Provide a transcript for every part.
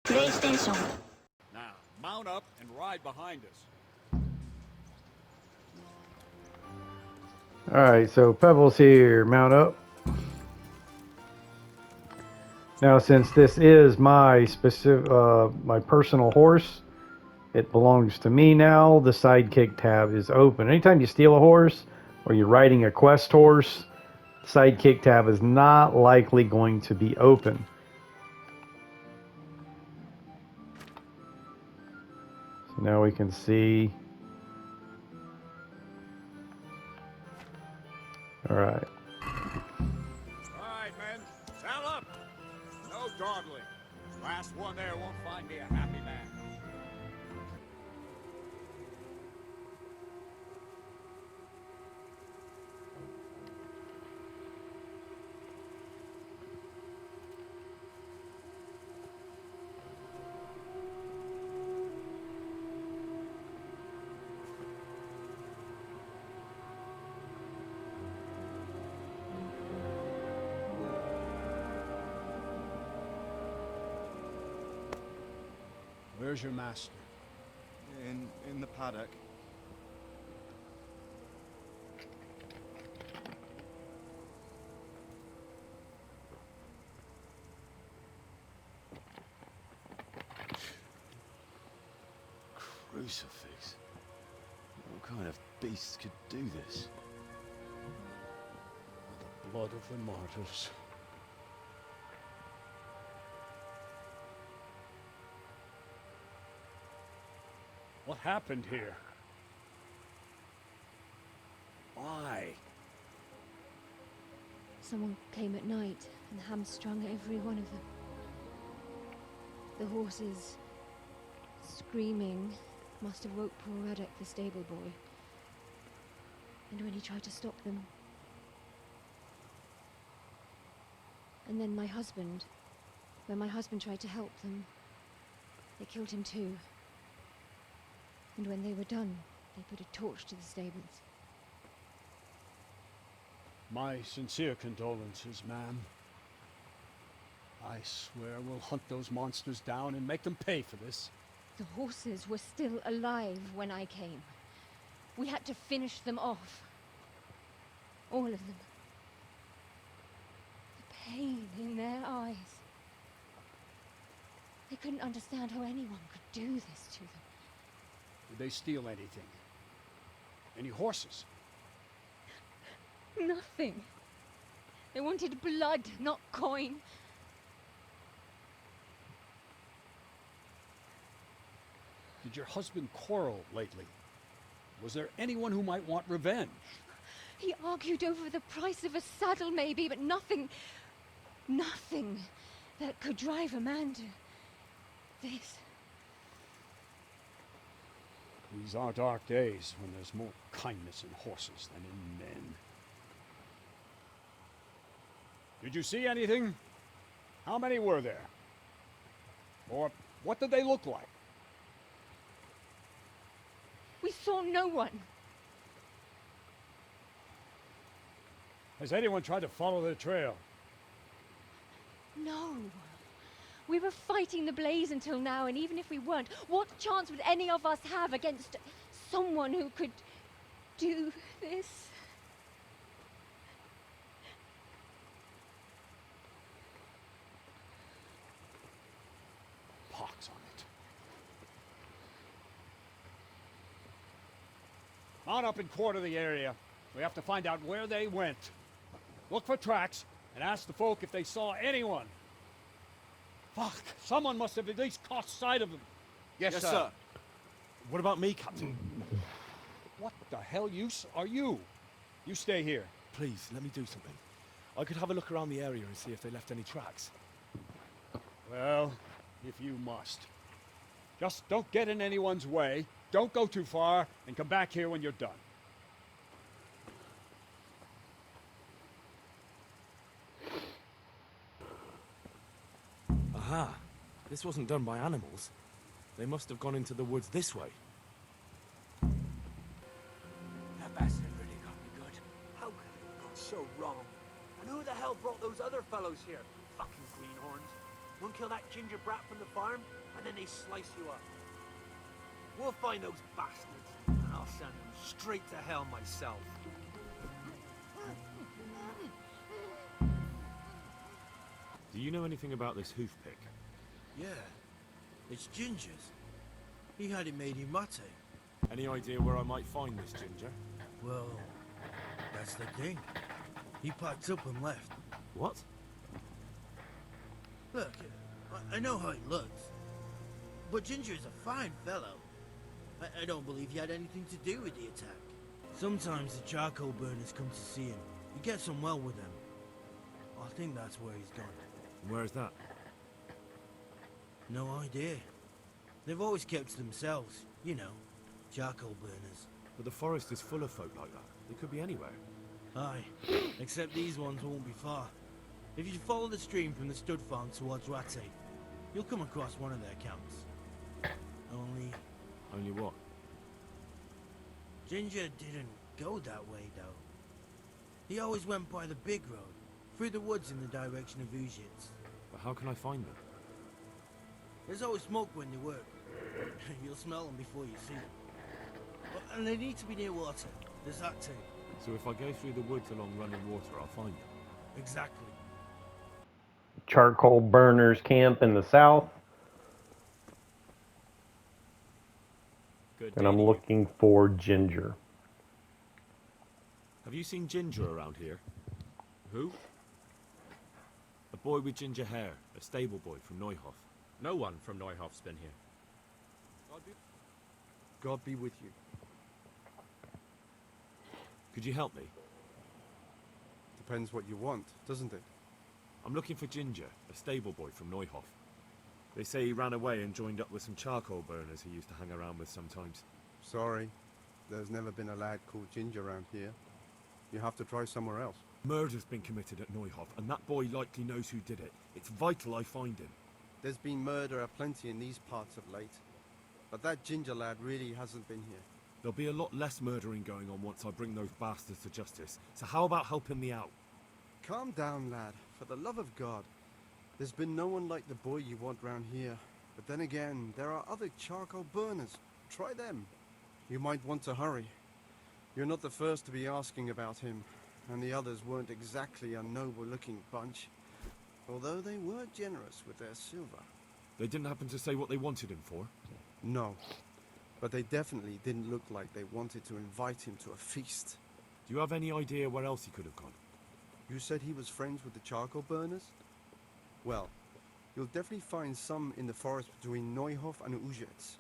PlayStation. Now, mount up and ride behind us. Alright, so Pebbles here, mount up. Now since this is my my personal horse, it belongs to me now. The sidekick tab is open. Anytime you steal a horse or you're riding a quest horse, the sidekick tab is not likely going to be open. So now we can see. Alright. Alright, men. Saddle up! No dawdling. Last one there won't find me a happy man. Where's your master? In the paddock. Crucifix. What kind of beast could do this? The blood of the martyrs. What happened here? Why? Someone came at night and hamstrung every one of them. The horses, screaming, must have woke poor Radek, the stable boy. And when he tried to stop them... And then my husband, when my husband tried to help them, they killed him too. And when they were done, they put a torch to the stables. My sincere condolences, ma'am. I swear we'll hunt those monsters down and make them pay for this. The horses were still alive when I came. We had to finish them off. All of them. The pain in their eyes. They couldn't understand how anyone could do this to them. Did they steal anything? Any horses? Nothing. They wanted blood, not coin. Did your husband quarrel lately? Was there anyone who might want revenge? He argued over the price of a saddle, maybe, but nothing that could drive a man to this. These are dark days when there's more kindness in horses than in men. Did you see anything? How many were there? Or what did they look like? We saw no one. Has anyone tried to follow their trail? No. We were fighting the blaze until now, and even if we weren't, what chance would any of us have against someone who could do this? Pox on it. Mount up and quarter the area. We have to find out where they went. Look for tracks and ask the folk if they saw anyone. Fuck, someone must have at least caught sight of them. Yes, sir. What about me, Captain? What the hell use are you? You stay here. Please, let me do something. I could have a look around the area and see if they left any tracks. Well, if you must. Just don't get in anyone's way, don't go too far, and come back here when you're done. Aha! This wasn't done by animals. They must have gone into the woods this way. That bastard really got me good. How could it have gone so wrong? And who the hell brought those other fellows here? Fucking greenhorns. One kill that ginger brat from the farm, and then they slice you up. We'll find those bastards, and I'll send them straight to hell myself. Do you know anything about this hoof pick? Yeah, it's Ginger's. He had it made in Mate. Any idea where I might find this ginger? Well, that's the thing. He packed up and left. What? Look, I know how he looks, but Ginger is a fine fellow. I don't believe he had anything to do with the attack. Sometimes the charcoal burners come to see him. He gets on well with them. I think that's where he's gone. Where's that? No idea. They've always kept to themselves, you know, charcoal burners. But the forest is full of folk like that. They could be anywhere. Aye, except these ones won't be far. If you follow the stream from the stud farm towards Rate, you'll come across one of their camps. Only what? Ginger didn't go that way, though. He always went by the big road, through the woods in the direction of Ujits. But how can I find them? There's always smoke when they work. You'll smell them before you see them. And they need to be near water. There's that too. So if I go through the woods along running water, I'll find them. Exactly. Charcoal burners camp in the south. Good And I'm day to you. looking for Ginger. Have you seen Ginger around here? Who? A boy with ginger hair, a stable boy from Neuhof. No one from Neuhof's been here. God be with you. Could you help me? Depends what you want, doesn't it? I'm looking for Ginger, a stable boy from Neuhof. They say he ran away and joined up with some charcoal burners he used to hang around with sometimes. Sorry, there's never been a lad called Ginger around here. You have to try somewhere else. Murder's been committed at Neuhof, and that boy likely knows who did it. It's vital I find him. There's been murder aplenty in these parts of late, but that Ginger lad really hasn't been here. There'll be a lot less murdering going on once I bring those bastards to justice, so how about helping me out? Calm down, lad, for the love of God. There's been no one like the boy you want round here. But then again, there are other charcoal burners. Try them. You might want to hurry. You're not the first to be asking about him, and the others weren't exactly a noble-looking bunch, although they were generous with their silver. They didn't happen to say what they wanted him for? No, but they definitely didn't look like they wanted to invite him to a feast. Do you have any idea where else he could have gone? You said he was friends with the charcoal burners? Well, you'll definitely find some in the forest between Neuhof and Ujets.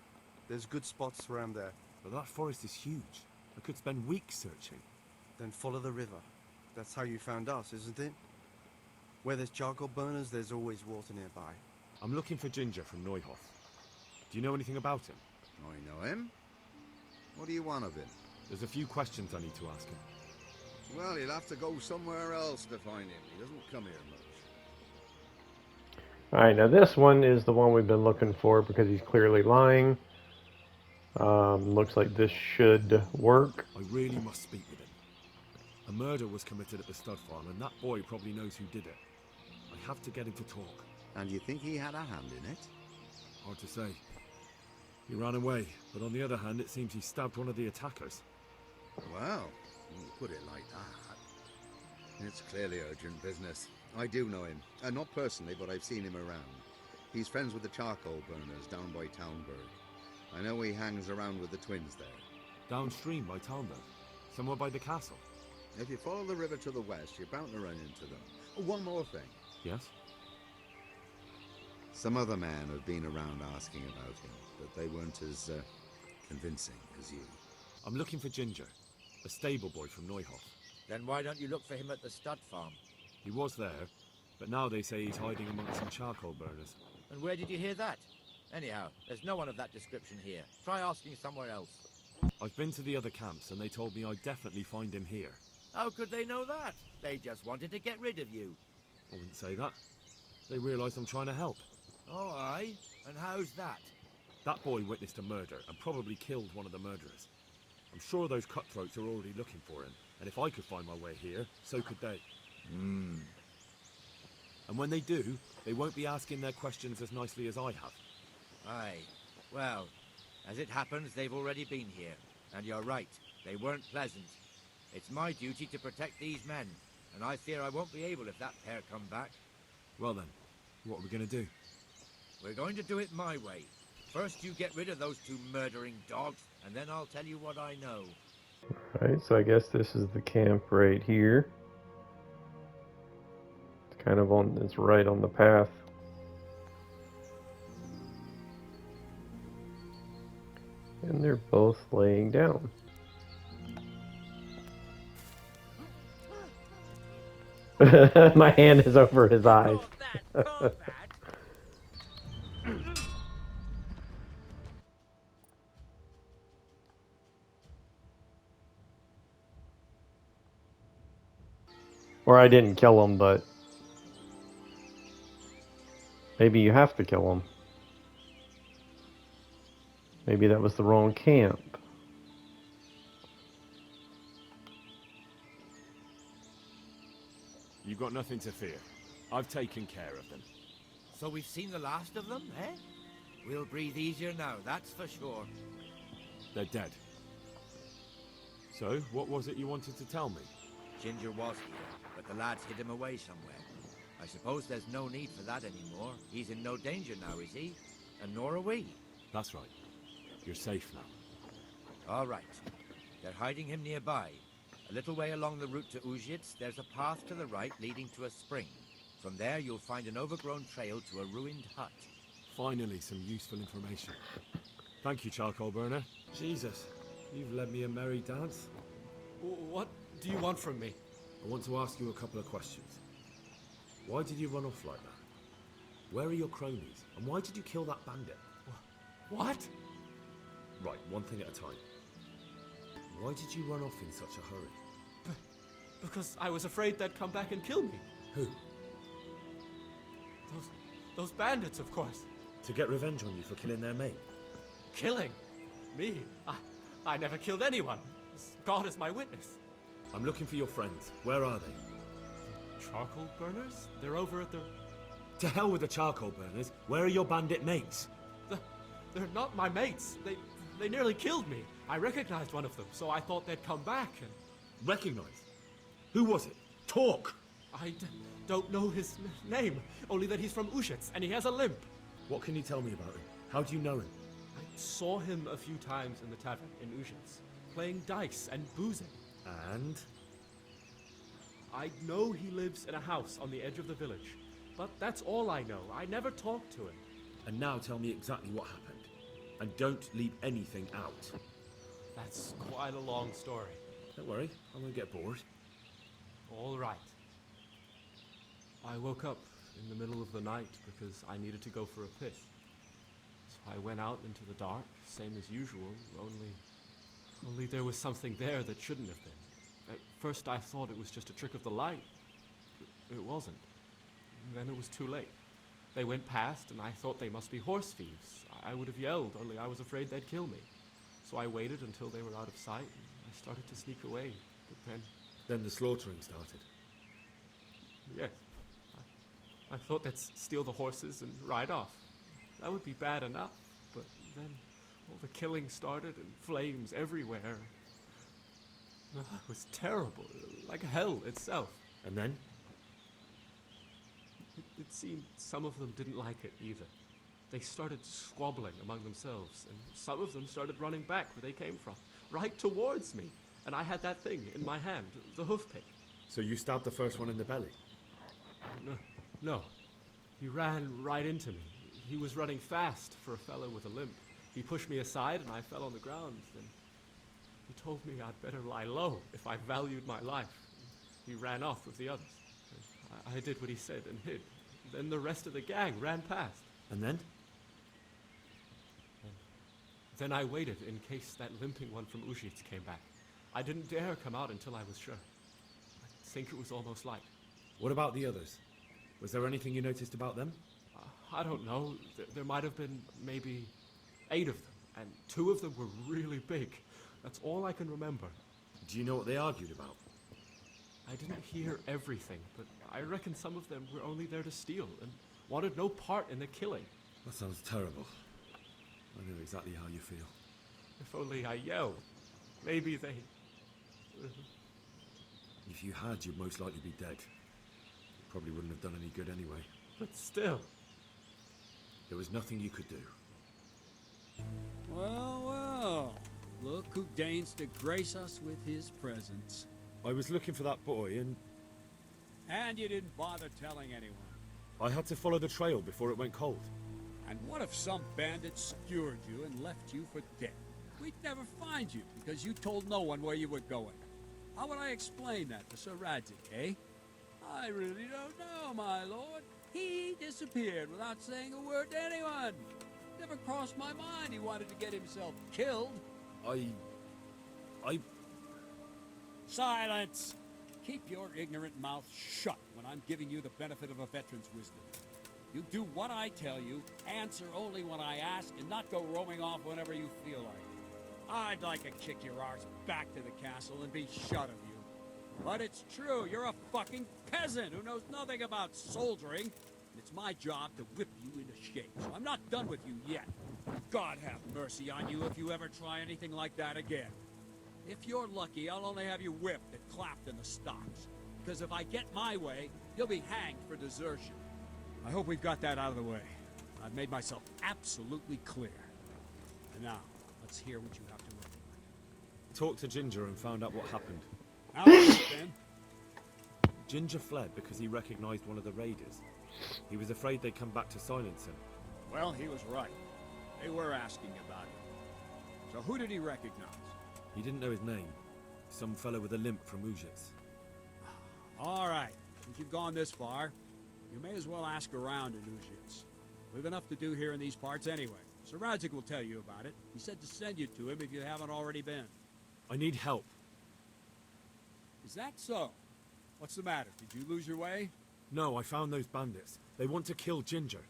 There's good spots around there. But that forest is huge. I could spend weeks searching. Then follow the river. That's how you found us, isn't it? Where there's charcoal burners, there's always water nearby. I'm looking for Ginger from Neuhof. Do you know anything about him? I know him. What do you want of him? There's a few questions I need to ask him. Well, you'll have to go somewhere else to find him. He doesn't come here much. Alright, now this one is the one we've been looking for because he's clearly lying. Looks like this should work. I really must speak with him. A murder was committed at the stud farm, and that boy probably knows who did it. I have to get him to talk. And you think he had a hand in it? Hard to say. He ran away, but on the other hand, it seems he stabbed one of the attackers. Well, you put it like that. It's clearly urgent business. I do know him. Not personally, but I've seen him around. He's friends with the charcoal burners down by Townburg. I know he hangs around with the twins there. Downstream by Townburg, somewhere by the castle. If you follow the river to the west, you're bound to run into them. Oh, one more thing. Yes? Some other men have been around asking about him, but they weren't as convincing as you. I'm looking for Ginger, a stable boy from Neuhof. Then why don't you look for him at the stud farm? He was there, but now they say he's hiding amongst some charcoal burners. And where did you hear that? Anyhow, there's no one of that description here. Try asking somewhere else. I've been to the other camps, and they told me I'd definitely find him here. How could they know that? They just wanted to get rid of you. I wouldn't say that. They realise I'm trying to help. Oh, aye? And how's that? That boy witnessed a murder and probably killed one of the murderers. I'm sure those cutthroats are already looking for him, and if I could find my way here, so could they. And when they do, they won't be asking their questions as nicely as I have. Aye. Well, as it happens, they've already been here. And you're right, they weren't pleasant. It's my duty to protect these men, and I fear I won't be able if that pair come back. Well then, what are we going to do? We're going to do it my way. First you get rid of those two murdering dogs, and then I'll tell you what I know. Alright, so I guess this is the camp right here. It's kind of on, it's right on the path. And they're both laying down. My hand is over his eyes. Or I didn't kill him, but maybe you have to kill him. Maybe that was the wrong camp. You've got nothing to fear. I've taken care of them. So we've seen the last of them, eh? We'll breathe easier now, that's for sure. They're dead. So, what was it you wanted to tell me? Ginger was here, but the lads hid him away somewhere. I suppose there's no need for that anymore. He's in no danger now, is he? And nor are we. That's right. You're safe now. All right. They're hiding him nearby. A little way along the route to Uzhitz, there's a path to the right leading to a spring. From there, you'll find an overgrown trail to a ruined hut. Finally, some useful information. Thank you, charcoal burner. Jesus, you've led me a merry dance. What do you want from me? I want to ask you a couple of questions. Why did you run off like that? Where are your cronies? And why did you kill that bandit? What? Right, one thing at a time. Why did you run off in such a hurry? Because I was afraid they'd come back and kill me. Who? Those bandits, of course. To get revenge on you for killing their mate? Killing? Me? I never killed anyone. God is my witness. I'm looking for your friends. Where are they? Charcoal burners? They're over at the... To hell with the charcoal burners. Where are your bandit mates? They're not my mates. They nearly killed me. I recognized one of them, so I thought they'd come back and... Recognize? Who was it? Talk! I don't know his name, only that he's from Uzhitz, and he has a limp. What can you tell me about him? How do you know him? I saw him a few times in the tavern in Uzhitz, playing dice and boozing. And? I know he lives in a house on the edge of the village, but that's all I know. I never talked to him. And now tell me exactly what happened. And don't leave anything out. That's quite a long story. Don't worry, I won't get bored. All right. I woke up in the middle of the night because I needed to go for a piss. So I went out into the dark, same as usual, only there was something there that shouldn't have been. At first I thought it was just a trick of the light. It wasn't. And then it was too late. They went past and I thought they must be horse thieves. I would have yelled, only I was afraid they'd kill me. So I waited until they were out of sight and I started to sneak away. But then the slaughtering started. Yes. I thought they'd steal the horses and ride off. That would be bad enough, but then all the killing started and flames everywhere. It was terrible, like hell itself. And then? It seemed some of them didn't like it either. They started squabbling among themselves, and some of them started running back where they came from, right towards me. And I had that thing in my hand, the hoof pick. So you stabbed the first one in the belly? No. He ran right into me. He was running fast for a fellow with a limp. He pushed me aside and I fell on the ground. Then he told me I'd better lie low if I valued my life. He ran off with the others. I did what he said and hid. Then the rest of the gang ran past. And then? Then I waited in case that limping one from Uzhitz came back. I didn't dare come out until I was sure. I think it was almost light. What about the others? Was there anything you noticed about them? I don't know. There might have been maybe 8 of them, and 2 of them were really big. That's all I can remember. Do you know what they argued about? I didn't hear everything, but I reckon some of them were only there to steal and wanted no part in the killing. That sounds terrible. I know exactly how you feel. If only I yelled. Maybe they... If you had, you'd most likely be dead. It probably wouldn't have done any good anyway. But still. There was nothing you could do. Well, well. Look who deigns to grace us with his presence. I was looking for that boy and And you didn't bother telling anyone. I had to follow the trail before it went cold. And what if some bandit skewered you and left you for dead? We'd never find you because you told no one where you were going. How would I explain that to Sir Radzig, eh? I really don't know, my lord. He disappeared without saying a word to anyone. Never crossed my mind he wanted to get himself killed. I... Silence! Keep your ignorant mouth shut when I'm giving you the benefit of a veteran's wisdom. You do what I tell you, answer only when I ask, and not go roaming off whenever you feel like it. I'd like to kick your arse back to the castle and be shut of you. But it's true, you're a fucking peasant who knows nothing about soldiering. And it's my job to whip you into shape, so I'm not done with you yet. God have mercy on you if you ever try anything like that again. If you're lucky, I'll only have you whipped and clapped in the stocks. Because if I get my way, you'll be hanged for desertion. I hope we've got that out of the way. I've made myself absolutely clear. And now, let's hear what you have to report. talked to Ginger and found out what happened. How is it, then? Ginger fled because he recognized one of the raiders. He was afraid they'd come back to silence him. Well, he was right. They were asking about him. So who did he recognize? He didn't know his name. Some fellow with a limp from Ujits. All right. Since you've gone this far, you may as well ask around in Ujits. We've enough to do here in these parts anyway. Sir Radzig will tell you about it. He said to send you to him if you haven't already been. I need help. Is that so? What's the matter? Did you lose your way? No, I found those bandits. They want to kill Ginger.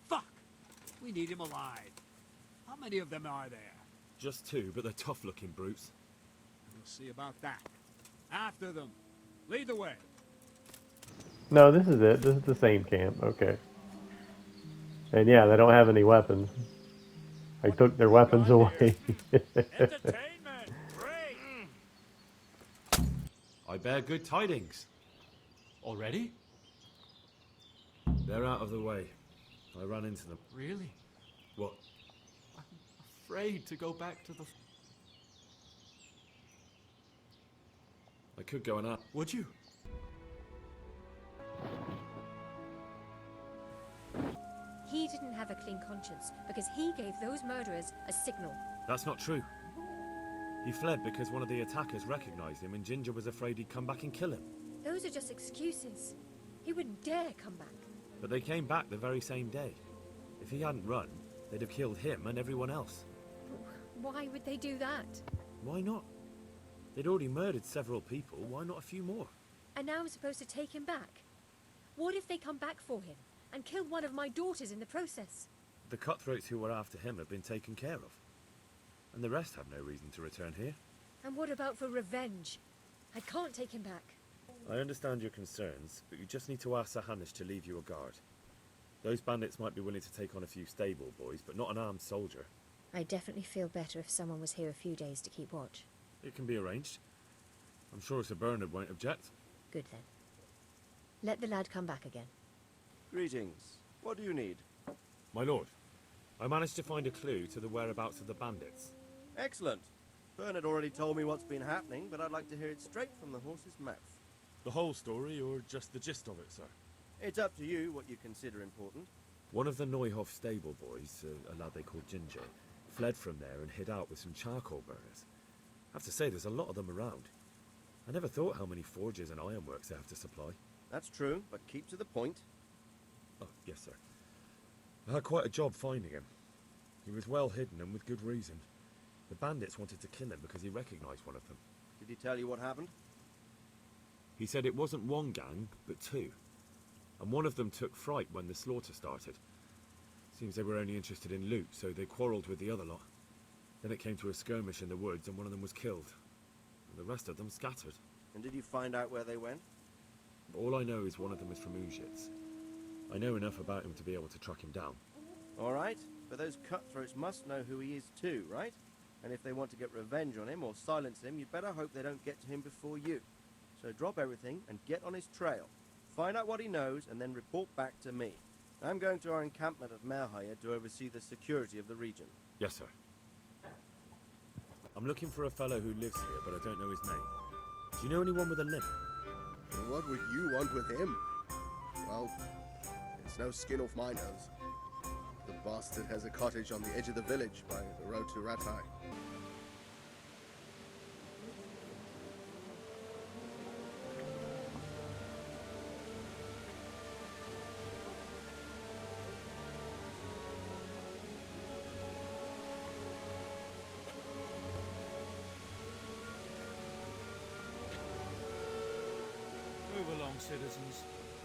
Fuck! We need him alive. How many of them are there? Just two, but they're tough-looking brutes. We'll see about that. After them. Lead the way. No, this is it. This is the same camp. Okay. And yeah, they don't have any weapons. I took their weapons away. Entertainment! Great! I bear good tidings. Already? They're out of the way. I ran into them. Really? What? I'm afraid to go back to the... I could go and ask. Would you? He didn't have a clean conscience because he gave those murderers a signal. That's not true. He fled because one of the attackers recognized him and Ginger was afraid he'd come back and kill him. Those are just excuses. He wouldn't dare come back. But they came back the very same day. If he hadn't run, they'd have killed him and everyone else. Why would they do that? Why not? They'd already murdered several people. Why not a few more? And now I'm supposed to take him back? What if they come back for him and kill one of my daughters in the process? The cutthroats who were after him have been taken care of. And the rest have no reason to return here. And what about for revenge? I can't take him back. I understand your concerns, but you just need to ask Sir Hanish to leave you a guard. Those bandits might be willing to take on a few stable boys, but not an armed soldier. I'd definitely feel better if someone was here a few days to keep watch. It can be arranged. I'm sure Sir Bernard won't object. Good then. Let the lad come back again. Greetings. What do you need? My lord, I managed to find a clue to the whereabouts of the bandits. Excellent. Bernard already told me what's been happening, but I'd like to hear it straight from the horse's mouth. The whole story, or just the gist of it, sir? It's up to you what you consider important. One of the Neuhof stable boys, a lad they called Ginger, fled from there and hid out with some charcoal burners. I have to say, there's a lot of them around. I never thought how many forges and ironworks they have to supply. That's true, but keep to the point. Oh, yes, sir. I had quite a job finding him. He was well hidden and with good reason. The bandits wanted to kill him because he recognized one of them. Did he tell you what happened? He said it wasn't one gang, but two. And one of them took fright when the slaughter started. Seems they were only interested in loot, so they quarreled with the other lot. Then it came to a skirmish in the woods and one of them was killed. And the rest of them scattered. And did you find out where they went? All I know is one of them is from Uzhitz. I know enough about him to be able to track him down. All right, but those cutthroats must know who he is too, right? And if they want to get revenge on him or silence him, you'd better hope they don't get to him before you. So drop everything and get on his trail. Find out what he knows and then report back to me. I'm going to our encampment at Merhaya to oversee the security of the region. Yes, sir. I'm looking for a fellow who lives here, but I don't know his name. Do you know anyone with a limp? And what would you want with him? Well, it's no skin off my nose. The bastard has a cottage on the edge of the village by the road to Ratai. Move along, citizens.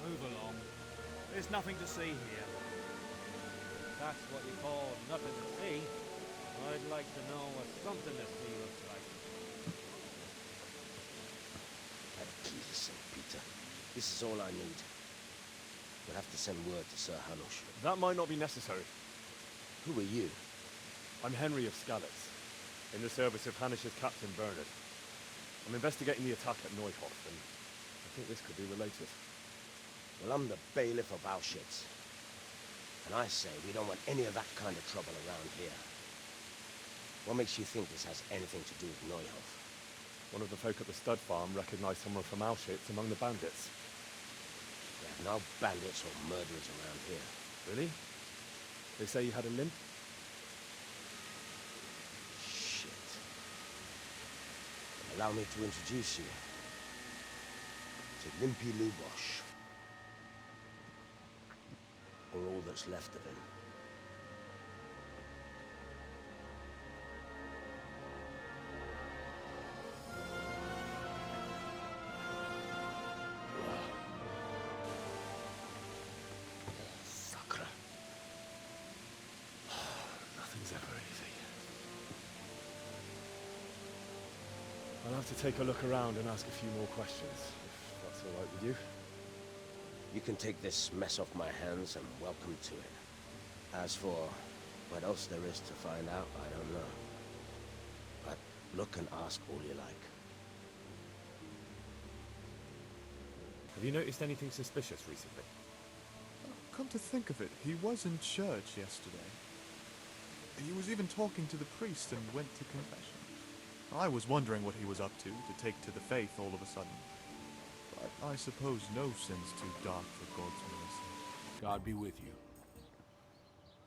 Move along. There's nothing to see here. If that's what you call nothing to see, I'd like to know what something to see looks like. Jesus St. Peter. This is all I need. We'll have to send word to Sir Hanush. That might not be necessary. Who are you? I'm Henry of Skalitz, in the service of Hanush's Captain Bernard. I'm investigating the attack at Neuhof, and I think this could be related. Well, I'm the bailiff of Auschwitz. And I say we don't want any of that kind of trouble around here. What makes you think this has anything to do with Neuhof? One of the folk at the stud farm recognized someone from Auschwitz among the bandits. There are no bandits or murderers around here. Really? They say you had a limp? Shit. Allow me to introduce you to Limpy Lubosh. Or all that's left of him. Sakra. Nothing's ever easy. I'll have to take a look around and ask a few more questions, if that's all right with you. You can take this mess off my hands and welcome to it. As for what else there is to find out, I don't know. But look and ask all you like. Have you noticed anything suspicious recently? Come to think of it, he was in church yesterday. He was even talking to the priest and went to confession. I was wondering what he was up to take to the faith all of a sudden. But I suppose no sin's too dark for God's mercy. God be with you.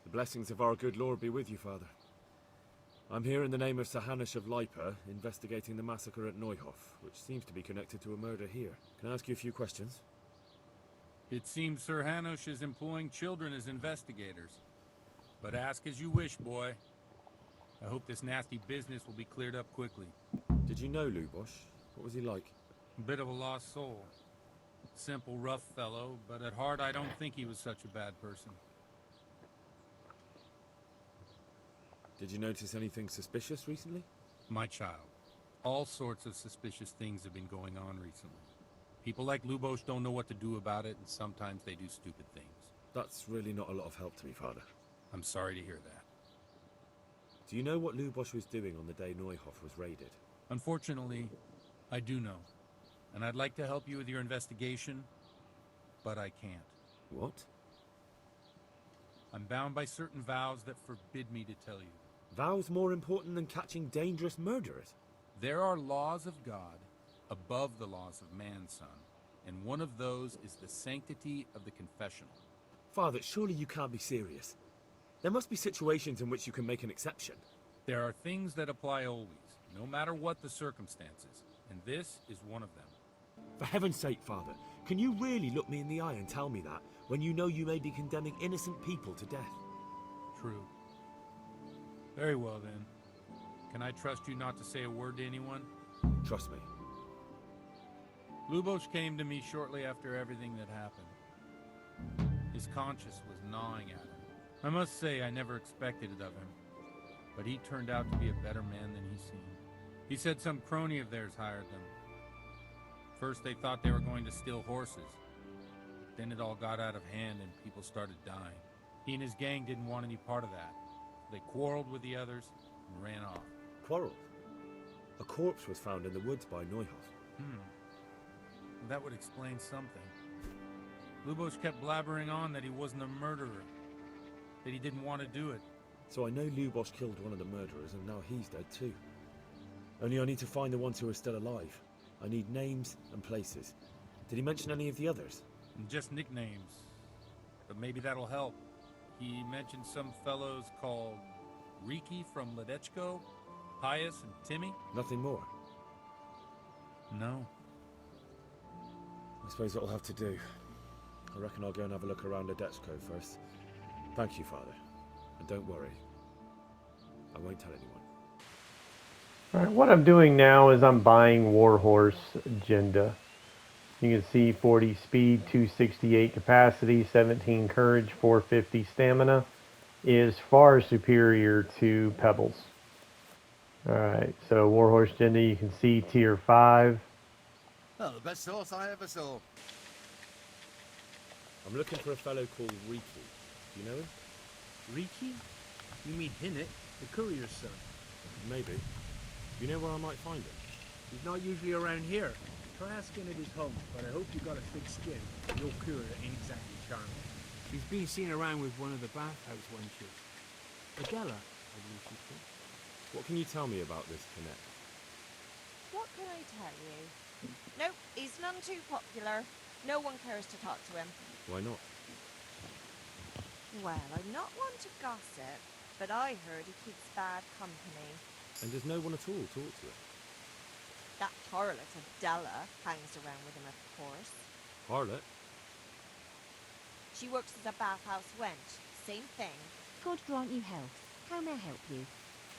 The blessings of our good Lord be with you, Father. I'm here in the name of Sir Hanush of Lipa, investigating the massacre at Neuhof, which seems to be connected to a murder here. Can I ask you a few questions? It seems Sir Hanush is employing children as investigators. But ask as you wish, boy. I hope this nasty business will be cleared up quickly. Did you know Lubosh? What was he like? A bit of a lost soul. Simple, rough fellow, but at heart I don't think he was such a bad person. Did you notice anything suspicious recently? My child, all sorts of suspicious things have been going on recently. People like Lubosh don't know what to do about it, and sometimes they do stupid things. That's really not a lot of help to me, Father. I'm sorry to hear that. Do you know what Lubosh was doing on the day Neuhof was raided? Unfortunately, I do know. And I'd like to help you with your investigation, but I can't. What? I'm bound by certain vows that forbid me to tell you. Vows more important than catching dangerous murderers? There are laws of God above the laws of man, son. And one of those is the sanctity of the confessional. Father, surely you can't be serious. There must be situations in which you can make an exception. There are things that apply always, no matter what the circumstances. And this is one of them. For heaven's sake, Father, can you really look me in the eye and tell me that, when you know you may be condemning innocent people to death? True. Very well, then. Can I trust you not to say a word to anyone? Trust me. Lubosh came to me shortly after everything that happened. His conscience was gnawing at him. I must say I never expected it of him. But he turned out to be a better man than he seemed. He said some crony of theirs hired them. First they thought they were going to steal horses. Then it all got out of hand and people started dying. He and his gang didn't want any part of that. They quarreled with the others and ran off. Quarreled? A corpse was found in the woods by Neuhof. That would explain something. Lubos kept blabbering on that he wasn't a murderer, that he didn't want to do it. So I know Lubos killed one of the murderers and now he's dead too. Only I need to find the ones who are still alive. I need names and places. Did he mention any of the others? Just nicknames. But maybe that'll help. He mentioned some fellows called Riki from Ledechko, Pius and Timmy. Nothing more? No. I suppose that'll have to do. I reckon I'll go and have a look around Ledechko first. Thank you, Father. And don't worry. I won't tell anyone. Alright, what I'm doing now is I'm buying Warhorse agenda. You can see 40 speed, 268 capacity, 17 courage, 450 stamina is far superior to Pebbles. Alright, so Warhorse agenda, you can see tier 5. Oh, the best horse I ever saw. I'm looking for a fellow called Riki. Do you know him? Riki? You mean Hinnick, the courier's son? Maybe. Do you know where I might find him? He's not usually around here. Try asking at his home, but I hope you got a thick skin. Your courier ain't exactly charming. He's been seen around with one of the bathhouse wenches. Adela, I believe she's called. What can you tell me about this Connect? What can I tell you? Nope, he's none too popular. No one cares to talk to him. Why not? Well, I'm not one to gossip, but I heard he keeps bad company. And does no one at all talk to him? That harlot Adela hangs around with him, of course. Harlot? She works as a bathhouse wench. Same thing. God grant you health. How may I help you?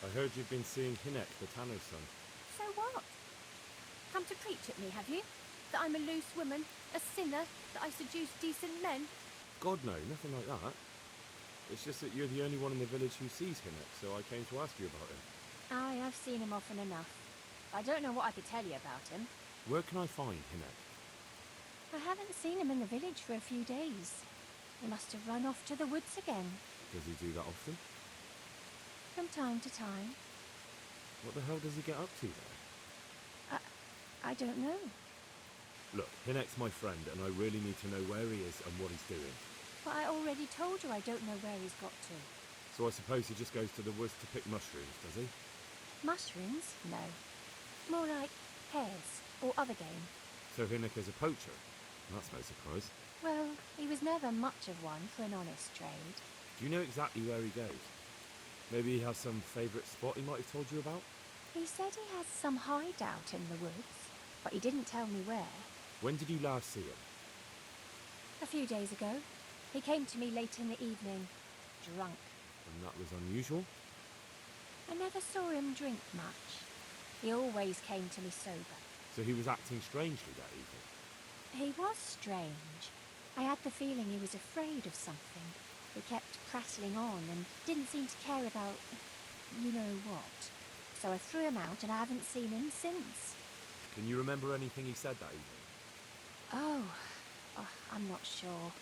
I heard you've been seeing Hinnick, the Tanner's son. So what? Come to preach at me, have you? That I'm a loose woman, a sinner, that I seduce decent men? God, no, nothing like that. It's just that you're the only one in the village who sees Hinnick, so I came to ask you about him. Aye, I've seen him often enough. I don't know what I could tell you about him. Where can I find Hinnick? I haven't seen him in the village for a few days. He must have run off to the woods again. Does he do that often? From time to time. What the hell does he get up to there? I don't know. Look, Hinnick's my friend, and I really need to know where he is and what he's doing. But I already told you I don't know where he's got to. So I suppose he just goes to the woods to pick mushrooms, does he? Mushrooms? No. More like hares or other game. So Hinnick is a poacher? That's no surprise. Well, he was never much of one for an honest trade. Do you know exactly where he goes? Maybe he has some favourite spot he might have told you about? He said he has some hideout in the woods, but he didn't tell me where. When did you last see him? A few days ago. He came to me late in the evening, drunk. And that was unusual? I never saw him drink much. He always came to me sober. So he was acting strangely that evening? He was strange. I had the feeling he was afraid of something. He kept prattling on and didn't seem to care about you know what. So I threw him out and I haven't seen him since. Can you remember anything he said that evening? Oh, I'm not sure.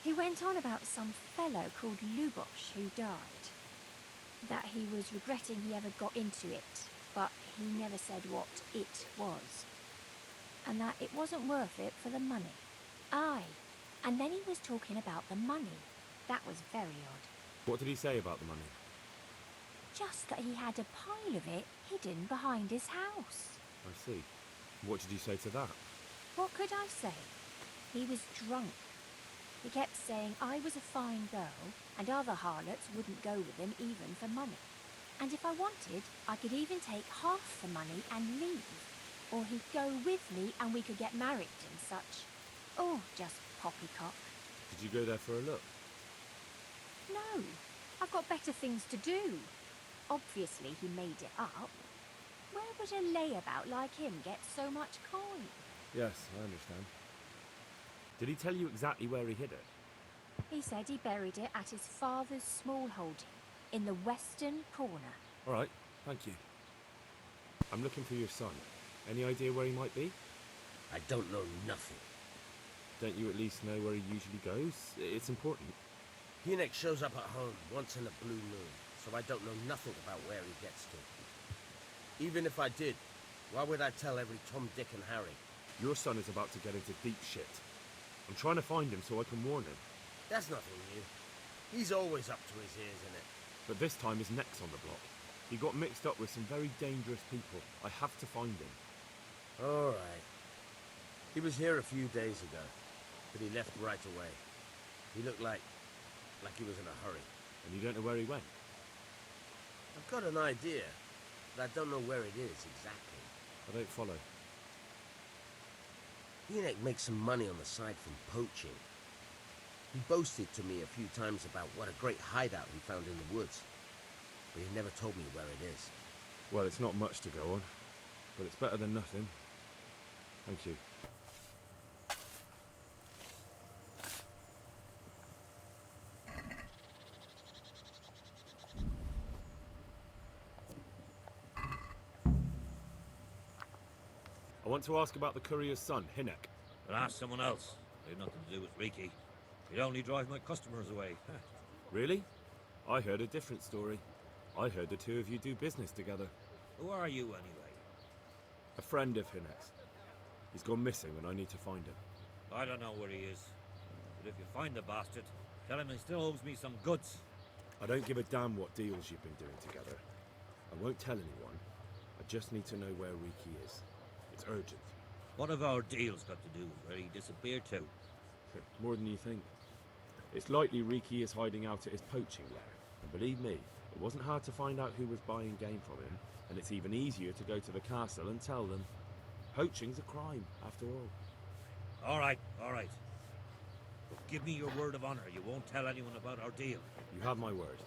He went on about some fellow called Lubos who died. That he was regretting he ever got into it, but he never said what it was. And that it wasn't worth it for the money. Aye, and then he was talking about the money. That was very odd. What did he say about the money? Just that he had a pile of it hidden behind his house. I see. What did you say to that? What could I say? He was drunk. He kept saying I was a fine girl and other harlots wouldn't go with him even for money. And if I wanted, I could even take half the money and leave. Or he'd go with me and we could get married and such. Oh, just poppycock. Did you go there for a look? No, I've got better things to do. Obviously he made it up. Where would a layabout like him get so much coin? Yes, I understand. Did he tell you exactly where he hid it? He said he buried it at his father's small holding, in the western corner. All right, thank you. I'm looking for your son. Any idea where he might be? I don't know nothing. Don't you at least know where he usually goes? It's important. Hinek shows up at home once in a blue moon, so I don't know nothing about where he gets to. Even if I did, why would I tell every Tom, Dick and Harry? Your son is about to get into deep shit. I'm trying to find him so I can warn him. That's nothing new. He's always up to his ears in it. But this time his neck's on the block. He got mixed up with some very dangerous people. I have to find him. All right. He was here a few days ago, but he left right away. He looked like he was in a hurry. And you don't know where he went? I've got an idea, but I don't know where it is exactly. I don't follow. Hinek makes some money on the side from poaching. He boasted to me a few times about what a great hideout he found in the woods, but he never told me where it is. Well, it's not much to go on, but it's better than nothing. Thank you. I want to ask about the courier's son, Hinek. But ask someone else. They've nothing to do with Riki. He'd only drive my customers away. Really? I heard a different story. I heard the two of you do business together. Who are you, anyway? A friend of Hinek's. He's gone missing and I need to find him. I don't know where he is. But if you find the bastard, tell him he still owes me some goods. I don't give a damn what deals you've been doing together. I won't tell anyone. I just need to know where Riki is. It's urgent. What have our deals got to do with where he disappeared to? More than you think. It's likely Riki is hiding out at his poaching lair. And believe me, it wasn't hard to find out who was buying game from him, and it's even easier to go to the castle and tell them. Poaching's a crime, after all. All right. But give me your word of honor. You won't tell anyone about our deal. You have my word.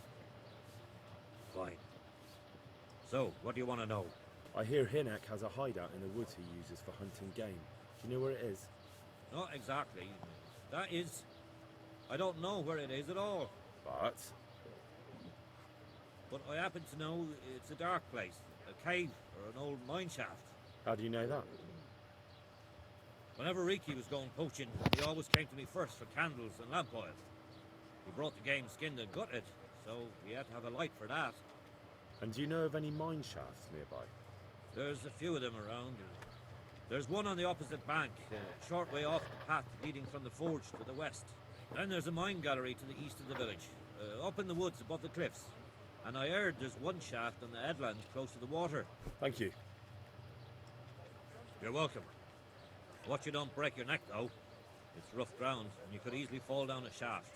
Fine. So, what do you want to know? I hear Hinek has a hideout in the woods he uses for hunting game. Do you know where it is? Not exactly. That is... I don't know where it is at all. But I happen to know it's a dark place. A cave or an old mine shaft. How do you know that? Whenever Riki was going poaching, he always came to me first for candles and lamp oil. He brought the game skinned and gutted, so we had to have a light for that. And do you know of any mine shafts nearby? There's a few of them around. There's one on the opposite bank, a short way off the path leading from the forge to the west. Then there's a mine gallery to the east of the village, up in the woods above the cliffs. And I heard there's one shaft on the headland close to the water. Thank you. You're welcome. Watch you don't break your neck, though. It's rough ground, and you could easily fall down a shaft.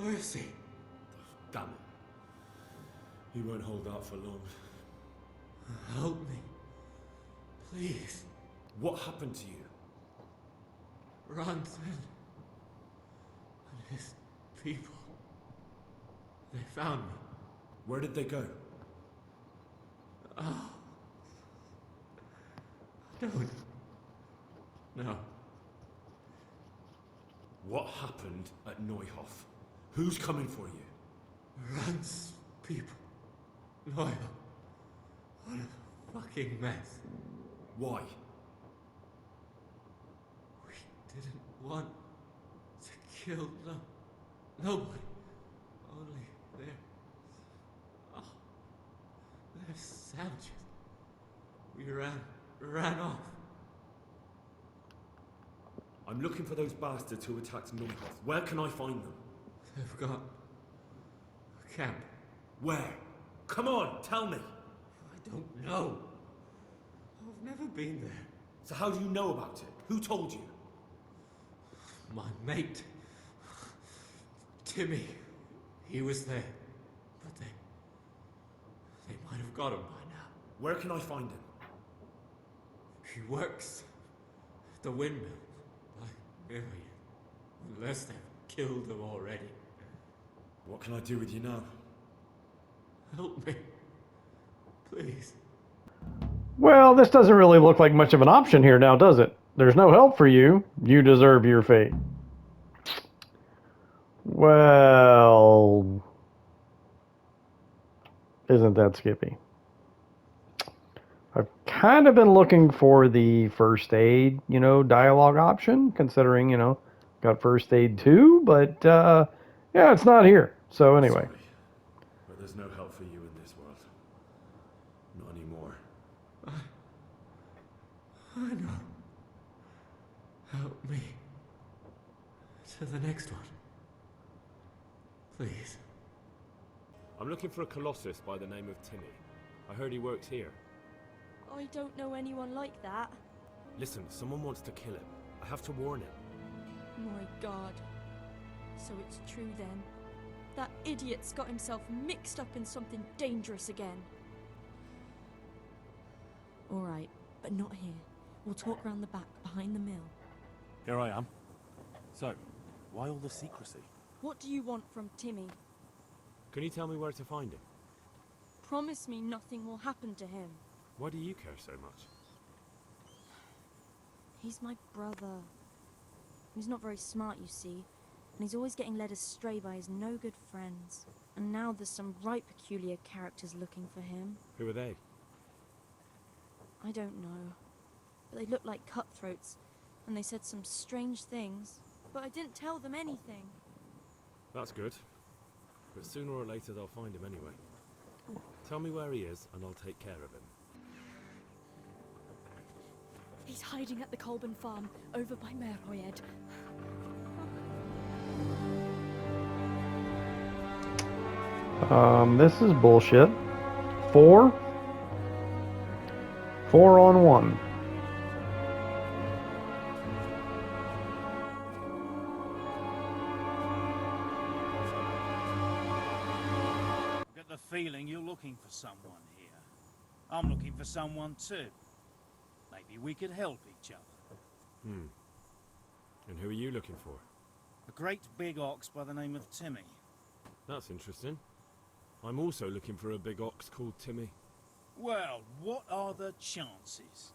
Mercy. Damn it. He won't hold out for long. Help me. Please. What happened to you? Runt and his people. They found me. Where did they go? Oh. Don't. No. What happened at Neuhof? Who's coming for you? Runt's people. Neuhof. What a fucking mess. Why? We didn't want to kill nobody. Only they're savages. We ran off. I'm looking for those bastards who attacked Neuhof. Where can I find them? They've got a camp. Where? Come on, tell me. I don't know. I've never been there. So how do you know about it? Who told you? My mate, Timmy. He was there. But they might have got him by now. Where can I find him? He works at the windmill by Marion. Unless they've killed him already. What can I do with you now? Help me. Please. Well, this doesn't really look like much of an option here now, does it? There's no help for you. You deserve your fate. Well, isn't that Skippy? I've kind of been looking for the first aid, dialogue option, considering, got first aid too, but yeah, it's not here. So anyway. Sorry, but there's no help for you in this world. Not anymore. I know. Help me. To the next one. Please. I'm looking for a colossus by the name of Timmy. I heard he works here. I don't know anyone like that. Listen, someone wants to kill him. I have to warn him. My God. So it's true then. That idiot's got himself mixed up in something dangerous again. Alright, but not here. We'll talk round the back, behind the mill. Here I am. So, why all the secrecy? What do you want from Timmy? Can you tell me where to find him? Promise me nothing will happen to him. Why do you care so much? He's my brother. He's not very smart, you see, and he's always getting led astray by his no-good friends. And now there's some right peculiar characters looking for him. Who are they? I don't know, but they looked like cutthroats, and they said some strange things, but I didn't tell them anything. That's good. But sooner or later they'll find him anyway. Tell me where he is, and I'll take care of him. He's hiding at the Colburn farm, over by Merhoyed. This is bullshit. 4 on 1. I get the feeling you're looking for someone here. I'm looking for someone too. Maybe we could help each other. And who are you looking for? A great big ox by the name of Timmy. That's interesting. I'm also looking for a big ox called Timmy. Well, what are the chances?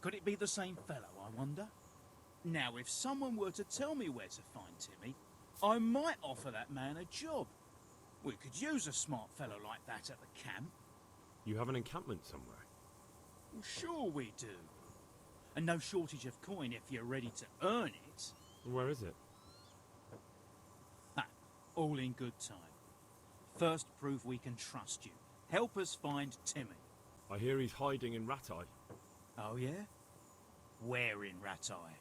Could it be the same fellow, I wonder? Now, if someone were to tell me where to find Timmy, I might offer that man a job. We could use a smart fellow like that at the camp. You have an encampment somewhere? Well, sure we do. And no shortage of coin if you're ready to earn it. Where is it? Ha, all in good time. First, prove we can trust you. Help us find Timmy. I hear he's hiding in Ratai. Oh, yeah? Where in Ratai?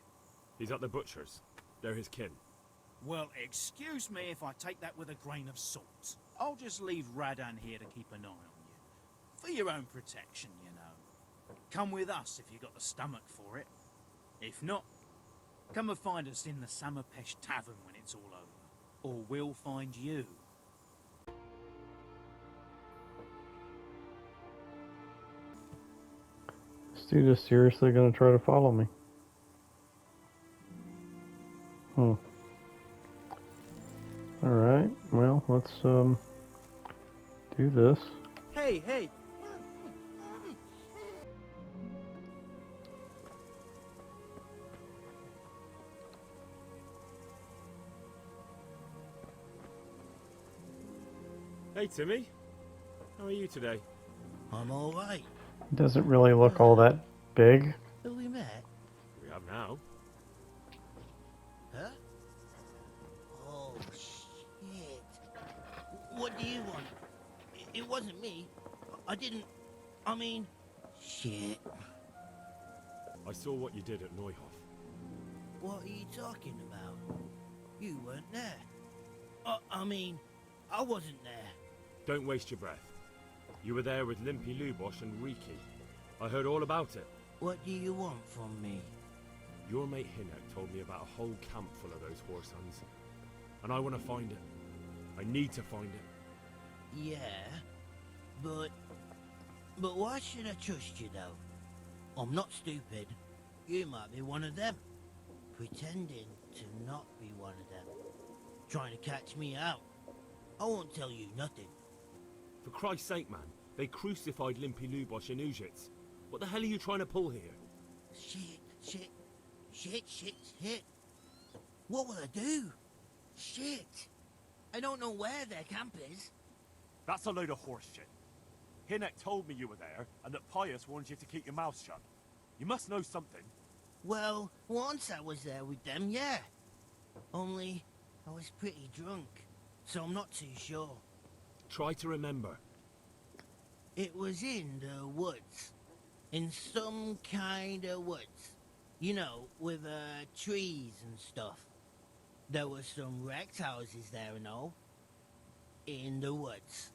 He's at the butcher's. They're his kin. Well, excuse me if I take that with a grain of salt. I'll just leave Radan here to keep an eye on you. For your own protection, you know. Come with us if you've got the stomach for it. If not, come and find us in the Samapesh Tavern when it's all over. Or we'll find you. Let's dude is seriously gonna try to follow me. Alright, well, let's do this. Hey, hey! Hey, Timmy. How are you today? I'm alright. It doesn't really look all that big. Have we met? We have now. Huh? Oh, shit. What do you want? It wasn't me. I didn't... I mean... Shit. I saw what you did at Neuhof. What are you talking about? You weren't there. I mean, I wasn't there. Don't waste your breath. You were there with Limpy Lubosh and Riki. I heard all about it. What do you want from me? Your mate Hinek told me about a whole camp full of those whoresons. And I want to find it. I need to find it. Yeah, but why should I trust you though? I'm not stupid. You might be one of them, pretending to not be one of them, trying to catch me out. I won't tell you nothing. For Christ's sake, man, they crucified Limpy Lubosh in Ujits. What the hell are you trying to pull here? Shit. What will I do? Shit. I don't know where their camp is. That's a load of horse shit. Hinek told me you were there, and that Pius warned you to keep your mouth shut. You must know something. Well, once I was there with them, yeah. Only, I was pretty drunk, so I'm not too sure. Try to remember. It was in the woods. In some kind of woods. You know, with trees and stuff. There were some wrecked houses there and all. In the woods.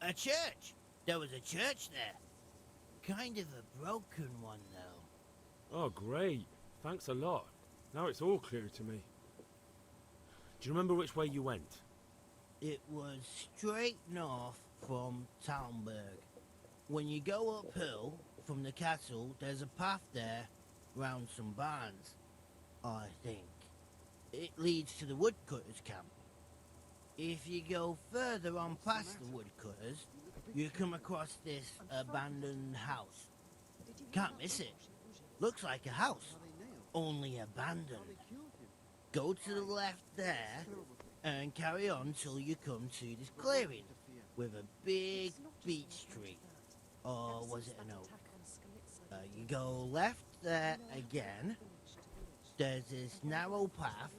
A church! There was a church there. Kind of a broken one, though. Oh, great. Thanks a lot. Now it's all clear to me. Do you remember which way you went? It was straight north from Talmberg. When you go uphill from the castle, there's a path there round some barns, I think. It leads to the woodcutters' camp. If you go further on past the woodcutters, you come across this abandoned house. Can't miss it. Looks like a house, only abandoned. Go to the left there and carry on till you come to this clearing with a big beech tree. Or was it an oak? You go left there again. There's this narrow path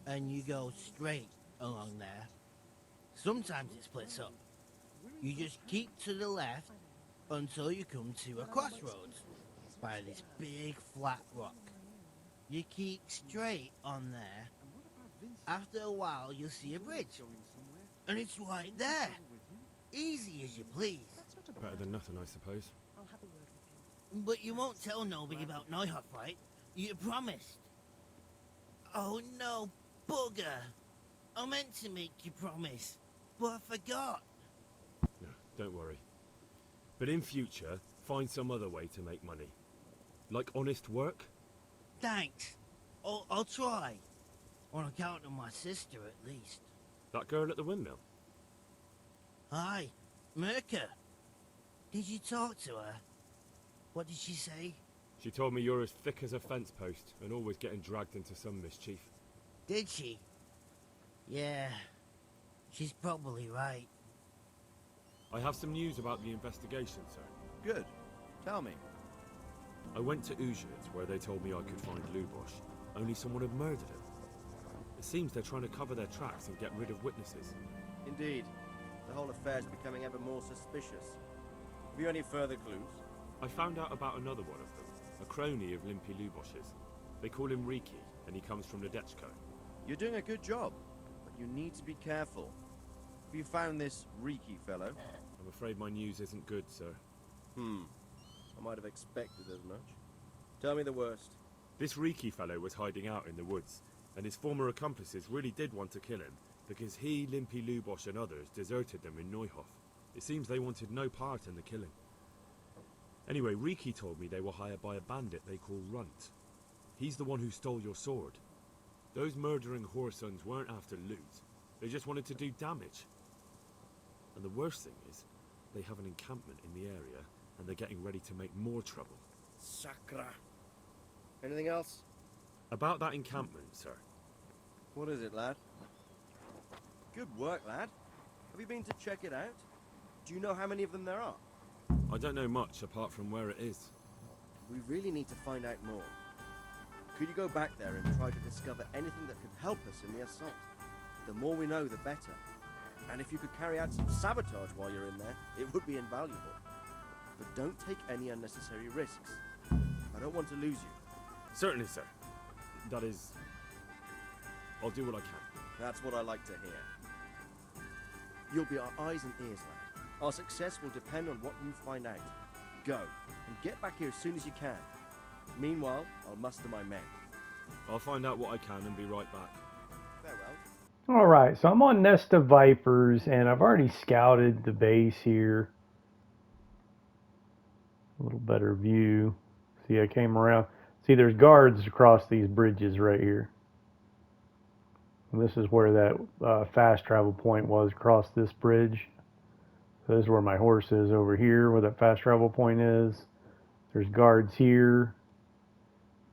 and you go straight along there. Sometimes it splits up. You just keep to the left until you come to a crossroads by this big flat rock. You keep straight on there. After a while you'll see a bridge. And it's right there. Easy as you please. Better than nothing, I suppose. But you won't tell nobody about Neuhof, right? You promised. Oh no, bugger. I meant to make you promise, but I forgot. No, don't worry. But in future, find some other way to make money. Like honest work? Thanks. I'll try. On account of my sister, at least. That girl at the windmill? Hi, Merker. Did you talk to her? What did she say? She told me you're as thick as a fence post and always getting dragged into some mischief. Did she? Yeah, she's probably right. I have some news about the investigation, sir. Good. Tell me. I went to Ujit, where they told me I could find Lubosh, only someone had murdered him. It seems they're trying to cover their tracks and get rid of witnesses. Indeed. The whole affair's becoming ever more suspicious. Have you any further clues? I found out about another one of them, a crony of Limpy Lubosh's. They call him Riki, and he comes from Nadechko. You're doing a good job, but you need to be careful. Have you found this Riki fellow? I'm afraid my news isn't good, sir. I might have expected as much. Tell me the worst. This Riki fellow was hiding out in the woods, and his former accomplices really did want to kill him, because he, Limpy Lubosh and others deserted them in Neuhof. It seems they wanted no part in the killing. Anyway, Riki told me they were hired by a bandit they call Runt. He's the one who stole your sword. Those murdering whoresons weren't after loot. They just wanted to do damage. And the worst thing is, they have an encampment in the area, and they're getting ready to make more trouble. Sacra. Anything else? About that encampment, sir. What is it, lad? Good work, lad. Have you been to check it out? Do you know how many of them there are? I don't know much apart from where it is. We really need to find out more. Could you go back there and try to discover anything that could help us in the assault? The more we know, the better. And if you could carry out some sabotage while you're in there, it would be invaluable. But don't take any unnecessary risks. I don't want to lose you. Certainly, sir. That is... I'll do what I can. That's what I like to hear. You'll be our eyes and ears, lad. Our success will depend on what you find out. Go, and get back here as soon as you can. Meanwhile, I'll muster my men. I'll find out what I can and be right back. Farewell. Alright, so I'm on Nest of Vipers, and I've already scouted the base here. A little better view. See, I came around. See, there's guards across these bridges right here. And this is where that fast travel point was, across this bridge. So this is where my horse is, over here, where that fast travel point is. There's guards here.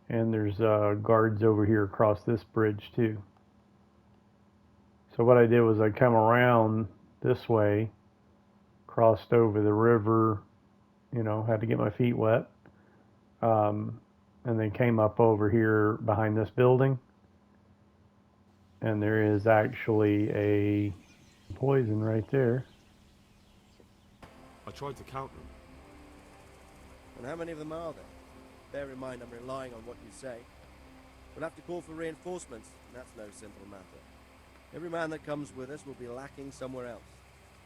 And there's guards over here across this bridge too. So what I did was I come around this way, crossed over the river, you know, had to get my feet wet, and then came up over here behind this building. And there is actually a poison right there. I tried to count them. And how many of them are there? Bear in mind I'm relying on what you say. We'll have to call for reinforcements, and that's no simple matter. Every man that comes with us will be lacking somewhere else.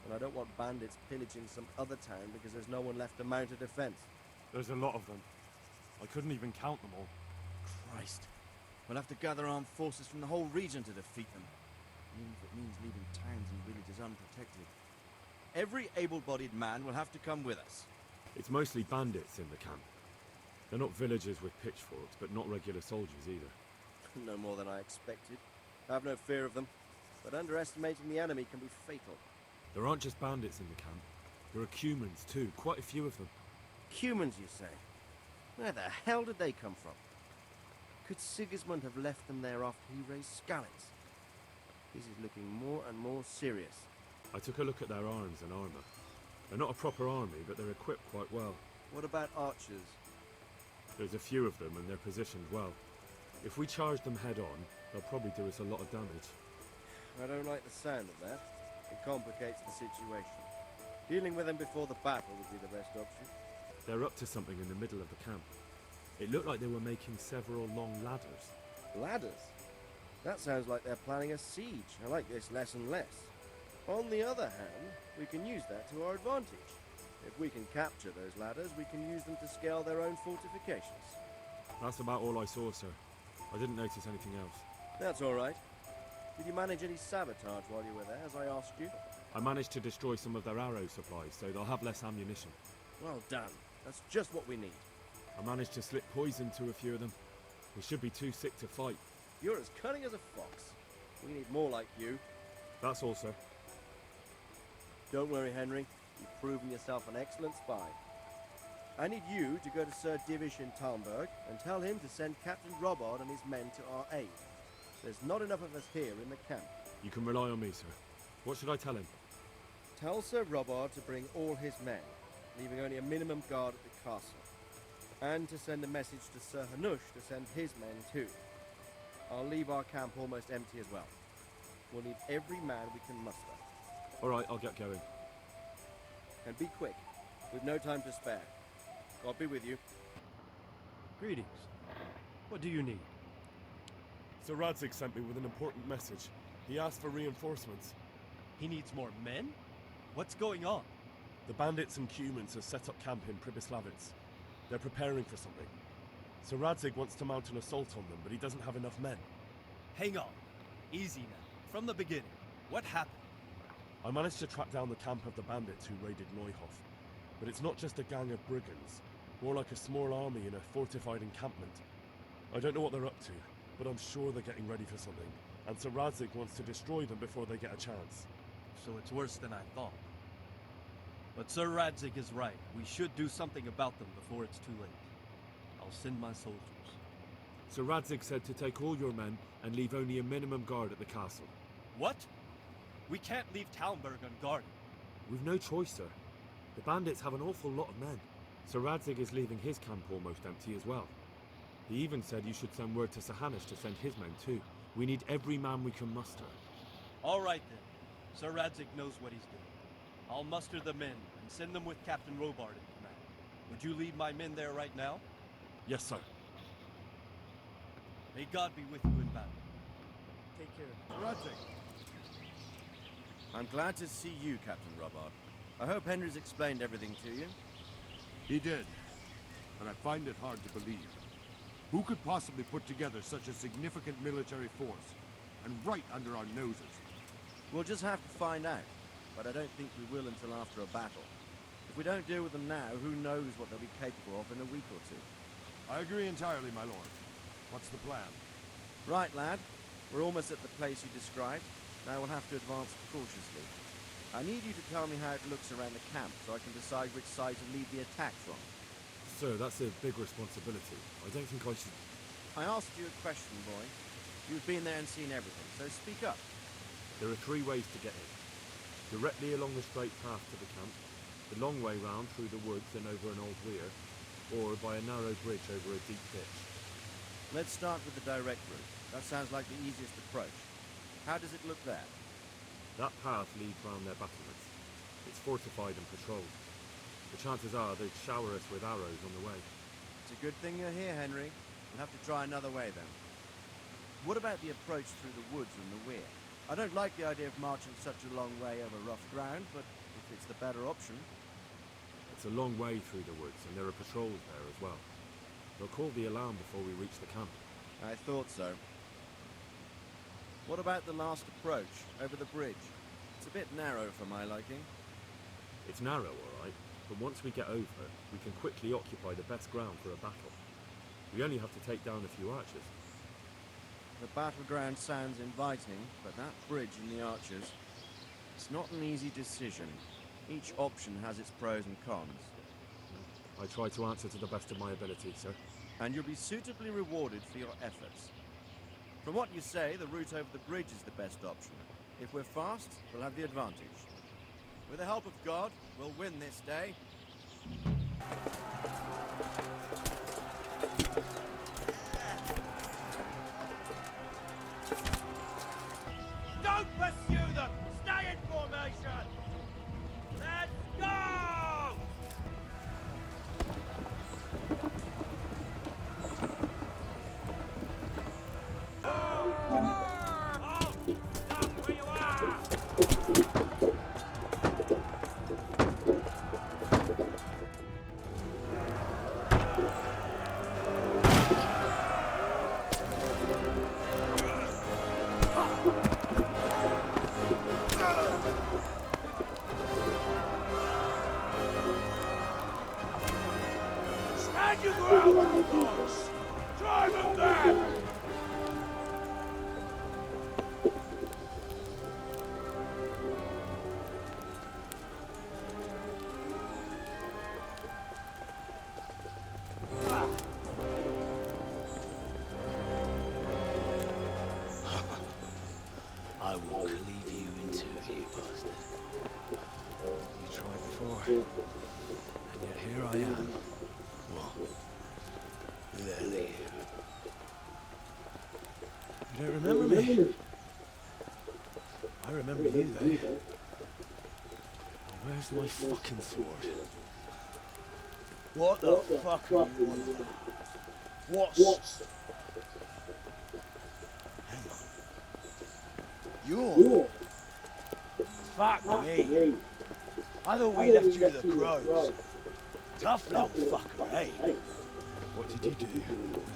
And I don't want bandits pillaging some other town because there's no one left to mount a defense. There's a lot of them. I couldn't even count them all. Christ. We'll have to gather armed forces from the whole region to defeat them. Even if it means leaving towns and villages unprotected. Every able-bodied man will have to come with us. It's mostly bandits in the camp. They're not villagers with pitchforks, but not regular soldiers either. No more than I expected. I have no fear of them. But underestimating the enemy can be fatal. There aren't just bandits in the camp. There are Cumans too, quite a few of them. Cumans, you say? Where the hell did they come from? Could Sigismund have left them there after he raised Skalitz? This is looking more and more serious. I took a look at their arms and armour. They're not a proper army, but they're equipped quite well. What about archers? There's a few of them, and they're positioned well. If we charge them head on, they'll probably do us a lot of damage. I don't like the sound of that. It complicates the situation. Dealing with them before the battle would be the best option. They're up to something in the middle of the camp. It looked like they were making several long ladders. Ladders? That sounds like they're planning a siege. I like this less and less. On the other hand, we can use that to our advantage. If we can capture those ladders, we can use them to scale their own fortifications. That's about all I saw, sir. I didn't notice anything else. That's all right. Did you manage any sabotage while you were there, as I asked you? I managed to destroy some of their arrow supplies, so they'll have less ammunition. Well done. That's just what we need. I managed to slip poison to a few of them. They should be too sick to fight. You're as cunning as a fox. We need more like you. That's all, sir. Don't worry, Henry. You've proven yourself an excellent spy. I need you to go to Sir Divish in Talmberg and tell him to send Captain Robard and his men to our aid. There's not enough of us here in the camp. You can rely on me, sir. What should I tell him? Tell Sir Robard to bring all his men, leaving only a minimum guard at the castle. And to send a message to Sir Hanush to send his men too. I'll leave our camp almost empty as well. We'll need every man we can muster. All right, I'll get going. And be quick. We've no time to spare. God be with you. Greetings. What do you need? Sir Radzig sent me with an important message. He asked for reinforcements. He needs more men? What's going on? The bandits and Cumans have set up camp in Pribyslavitz. They're preparing for something. Sir Radzig wants to mount an assault on them, but he doesn't have enough men. Hang on. Easy now. From the beginning. What happened? I managed to track down the camp of the bandits who raided Neuhof. But it's not just a gang of brigands. More like a small army in a fortified encampment. I don't know what they're up to, but I'm sure they're getting ready for something. And Sir Radzig wants to destroy them before they get a chance. So it's worse than I thought. But Sir Radzig is right. We should do something about them before it's too late. I'll send my soldiers. Sir Radzig said to take all your men and leave only a minimum guard at the castle. What? We can't leave Talmberg unguarded. We've no choice, sir. The bandits have an awful lot of men. Sir Radzig is leaving his camp almost empty as well. He even said you should send word to Sir Hanush to send his men too. We need every man we can muster. All right then. Sir Radzig knows what he's doing. I'll muster the men and send them with Captain Robard in command. Would you lead my men there right now? Yes, sir. May God be with you in battle. Take care. Radzig! I'm glad to see you, Captain Robard. I hope Henry's explained everything to you. He did, but I find it hard to believe. Who could possibly put together such a significant military force, and right under our noses? We'll just have to find out, but I don't think we will until after a battle. If we don't deal with them now, who knows what they'll be capable of in a week or two. I agree entirely, my lord. What's the plan? Right, lad. We're almost at the place you described. Now we'll have to advance cautiously. I need you to tell me how it looks around the camp so I can decide which side to lead the attack from. Sir, that's a big responsibility. I don't think I should... I asked you a question, boy. You've been there and seen everything, so speak up. There are 3 ways to get in. Directly along the straight path to the camp, the long way round through the woods and over an old weir, or by a narrow bridge over a deep ditch. Let's start with the direct route. That sounds like the easiest approach. How does it look there? That path leads round their battlements. It's fortified and patrolled. The chances are they'd shower us with arrows on the way. It's a good thing you're here, Henry. We'll have to try another way then. What about the approach through the woods and the weir? I don't like the idea of marching such a long way over rough ground, but if it's the better option... It's a long way through the woods, and there are patrols there as well. They'll call the alarm before we reach the camp. I thought so. What about the last approach, over the bridge? It's a bit narrow for my liking. It's narrow, all right, but once we get over, we can quickly occupy the best ground for a battle. We only have to take down a few archers. The battleground sounds inviting, but that bridge and the archers... It's not an easy decision. Each option has its pros and cons. I try to answer to the best of my ability, sir. And you'll be suitably rewarded for your efforts. From what you say, the route over the bridge is the best option. If we're fast, we'll have the advantage. With the help of God, we'll win this day. Don't pursue them! Stay in formation! Let's go! Stand your ground, folks! Drive them there! I will cleave you in two, you bastard. You tried before, and yet here I am. What? Who the hell are you? You don't remember me? I remember you, though. Where's my fucking sword? What the fuck are you on? What's... You're... Fuck me. I thought we left you to the crows. Tough little fucker, eh? What did you do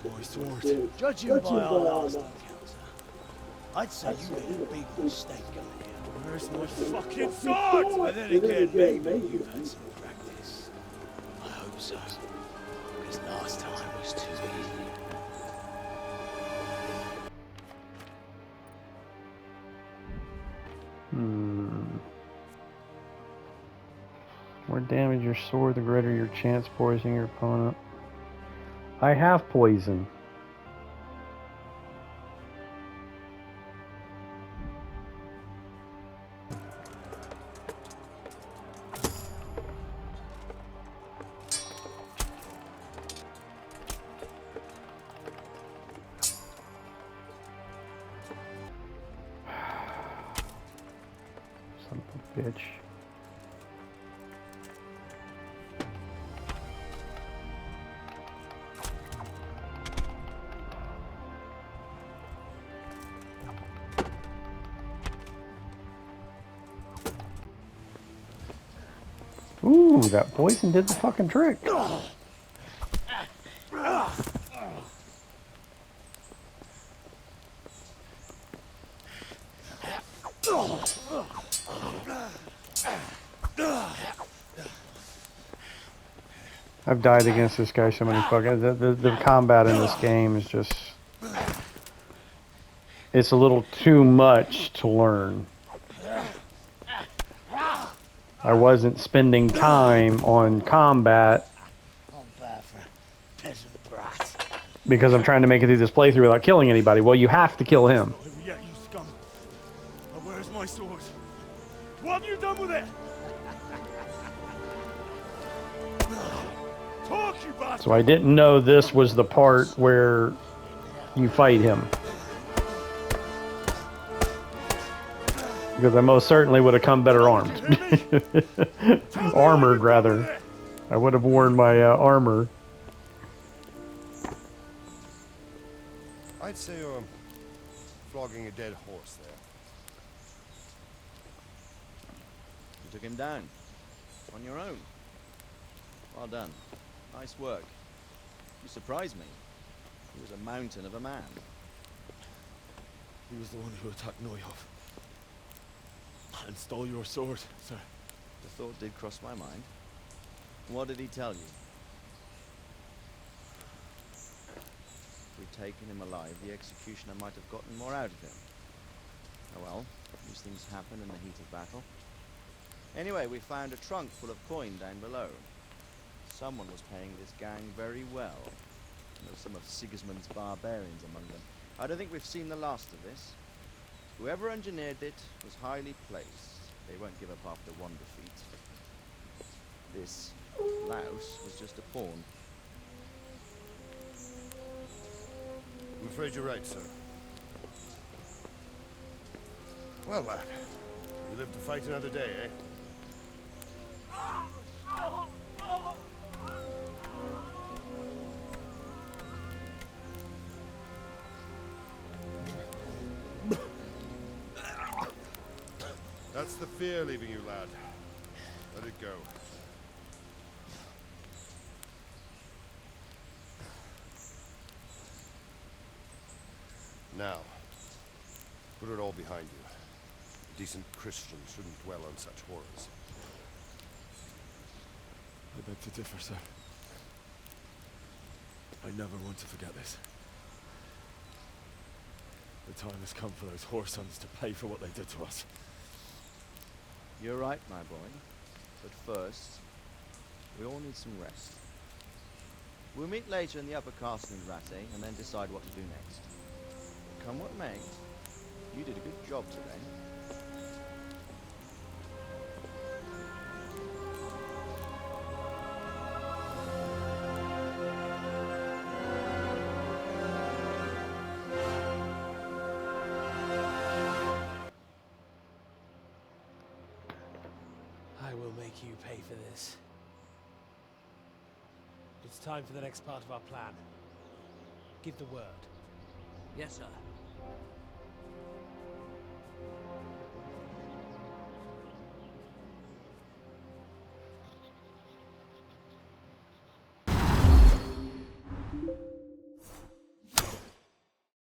with my sword? Judging by our last encounter, I'd say you made a big mistake coming here. Where's my fucking sword? But then again, maybe you've had some practice. I hope so. More damage your sword, the greater your chance poisoning your opponent. I have poison. Son of a bitch. Ooh, that poison did the fucking trick. I've died against this guy so many fucking... The combat in this game is just... It's a little too much to learn. I wasn't spending time on combat because I'm trying to make it through this playthrough without killing anybody. Well, you have to kill him. Yeah, you scum. But where's my sword? What have you done with it? Talk, you bastard! So I didn't know this was the part where you fight him. Because I most certainly would have come better armed. Armored, rather. I would have worn my armor. I'd say you're flogging a dead horse there. You took him down. On your own. Well done. Nice work. You surprised me. He was a mountain of a man. He was the one who attacked Neuhof. And stole your sword, sir. The thought did cross my mind. What did he tell you? If we'd taken him alive, the executioner might have gotten more out of him. Oh well, these things happen in the heat of battle. Anyway, we found a trunk full of coin down below. Someone was paying this gang very well. There were some of Sigismund's barbarians among them. I don't think we've seen the last of this. Whoever engineered it was highly placed. They won't give up after one defeat. This louse was just a pawn. I'm afraid you're right, sir. Well, lad, you live to fight another day, eh? That's the fear leaving you, lad. Let it go. Now, put it all behind you. A decent Christian shouldn't dwell on such horrors. I beg to differ, sir. I never want to forget this. The time has come for those whoresons to pay for what they did to us. You're right, my boy. But first, we all need some rest. We'll meet later in the upper castle in Ratte, and then decide what to do next. Come what may, you did a good job today. I will make you pay for this. It's time for the next part of our plan. Give the word. Yes, sir.